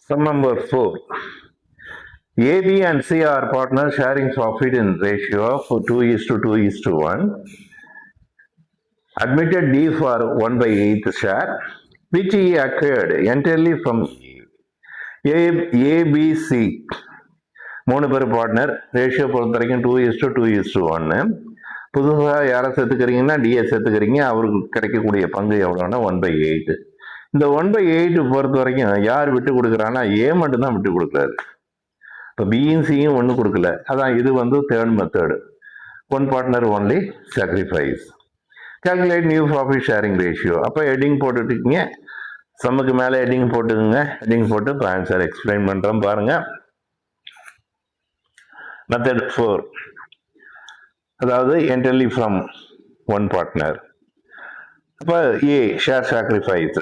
Sum number 4. A, B and C are partners sharing profit in ratio of 2:2:1. Admitted D for 1/8 share, which he acquired entirely from A, B, C. மூணு பேர் partner, ratio பொறுத்த வரைக்கும் 2:2:1. புதுசாக யாரை சேர்த்துக்கிறீங்கன்னா DA சேர்த்துக்கிறீங்க, அவருக்கு கிடைக்கக்கூடிய பங்கு எவ்வளோன்னா 1/8. இந்த 1/8 பொறுத்த வரைக்கும் யார் விட்டு கொடுக்குறான்னா ஏ மட்டும்தான் விட்டு கொடுக்குறாரு. இப்போ பியும் சியும் ஒன்றும் கொடுக்கல. அதான் இது வந்து third method. One partner only sacrifice. Calculate new profit sharing ratio. அப்போ ஹெட்டிங் போட்டுட்டுருக்கீங்க, சம்முக்கு மேலே ஹெட்டிங் போட்டுக்குங்க. ஹெட்டிங் போட்டு இப்போ ஆன்சர் எக்ஸ்பிளைன் பண்ணுறோம் பாருங்கள். மெத்தட் 4, அதாவது என்டர்லி ஃப்ரம் ஒன் பார்ட்னர். அப்போ ஏ ஷேர் சாக்ரிஃபைஸ்.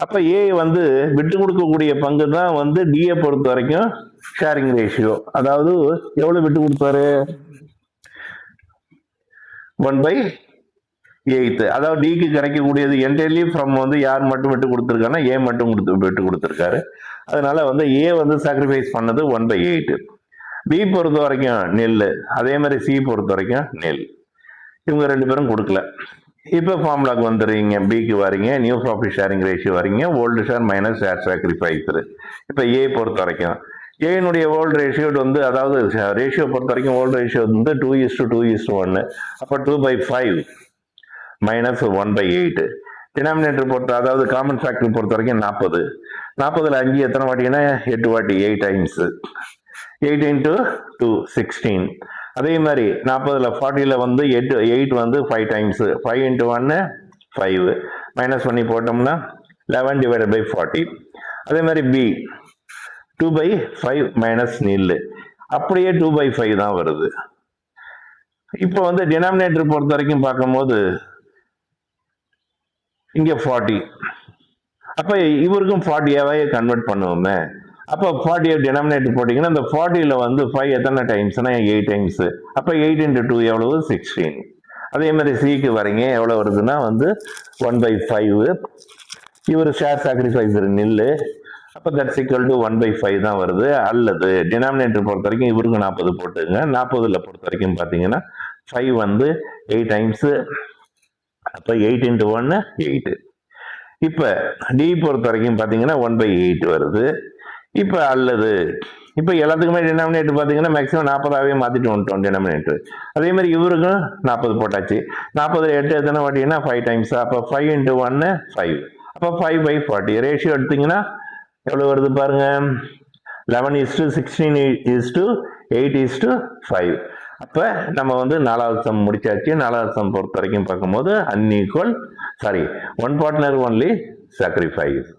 அப்போ ஏ வந்து விட்டு கொடுக்கக்கூடிய பங்கு தான் வந்து டிஏ பொறுத்த வரைக்கும் ஷேரிங் ரேஷியோ. அதாவது எவ்வளோ விட்டு கொடுத்தாரு? 1/8. அதாவது டிக்கு கிடைக்கக்கூடியது என்டர்லி ஃப்ரம் வந்து யார் மட்டும் விட்டு கொடுத்துருக்காங்கன்னா ஏ மட்டும் விட்டு கொடுத்துருக்காரு. அதனால வந்து ஏ வந்து சாக்ரிஃபைஸ் பண்ணது 1/8. பி பொறுத்த வரைக்கும் நெல், அதே மாதிரி சி பொறுத்த வரைக்கும் நெல். இவங்க ரெண்டு பேரும் கொடுக்கல. இப்போ ஃபார்முலாக்கு வந்துடுறீங்க, பிக்கு வரீங்க, நியூ ப்ராஃபிட் ஷேரிங் ரேஷியோ வரீங்க, old share minus share sacrifice. இப்போ ஏ பொறுத்த வரைக்கும் ஏனுடைய ஓல்டு ரேஷியோ வந்து, அதாவது ரேஷியோ பொறுத்த வரைக்கும் ஓல்டு ரேஷியோ வந்து 2:2:1. அப்போ 2/5 மைனஸ் 1/8. டினாமினேட்டர் பொறுத்த, அதாவது காமன் ஃபேக்டர் பொறுத்த வரைக்கும் 40. 40ல் 5 எத்தனை வாட்டிங்கன்னா 8 வாட்டி, 8 டைம்ஸ். 8 × 2 16. அதே மாதிரி 40ல் 40ல் வந்து 8 வந்து 5 டைம்ஸ். 5 × 1 5. மைனஸ் பண்ணி போட்டோம்னா 11/40. அதே மாதிரி பி 2/5 மைனஸ் நில், அப்படியே 2/5 தான் வருது. இப்போ வந்து டினாமினேட்டர் பொறுத்த வரைக்கும் பார்க்கும்போது இங்கே 40. அப்போ இவருக்கும் 40ஆவே கன்வெர்ட் பண்ணுவோமே. அப்போ 40 டினாமினேட்டர் போட்டிங்கன்னா அந்த 40ல் வந்து 5 எத்தனை டைம்ஸ்னா 8 டைம்ஸ். அப்போ 8 × 2 எவ்வளவு? 16. அதே மாதிரி சிக்கு வரீங்க, எவ்வளோ வருதுன்னா வந்து 1/5. இவர் ஷேர் சாக்ரிஃபைஸ் நில், அப்போ தட்ஸ் ஈக்குவல் டு 1/5 தான் வருது. அல்லது டினாமினேட்டர் பொறுத்த வரைக்கும் இவருக்கு 40 போட்டுங்க. 40ல் பொறுத்த வரைக்கும் பார்த்தீங்கன்னா 5 வந்து 8 டைம்ஸு. அப்போ 8 × 1 8. இப்போ டி பொறுத்த வரைக்கும் பார்த்தீங்கன்னா 1/8 வருது. இப்போ அல்லது இப்போ எல்லாத்துக்குமே டினாமினேட்டர் பார்த்தீங்கன்னா மேக்ஸிமம் 40ஆகவே மாற்றிட்டு வந்துட்டோம் டினாமினேட்டர். அதே மாதிரி இவருக்கும் 40 போட்டாச்சு. 40ல் 8 எத்தனை வாட்டிங்கன்னா 5 டைம்ஸ். அப்போ 5 × 1 5. அப்போ 5/40. ரேஷியோ எடுத்திங்கன்னா எவ்வளோ வருது பாருங்க, 11:16:8:5. அப்போ நம்ம வந்து 4வது சம் முடிச்சாச்சு. 4வது சம் பொறுத்த வரைக்கும் பார்க்கும்போது ஒன் பார்ட்னர் ஒன்லி சாக்ரிஃபைஸ்.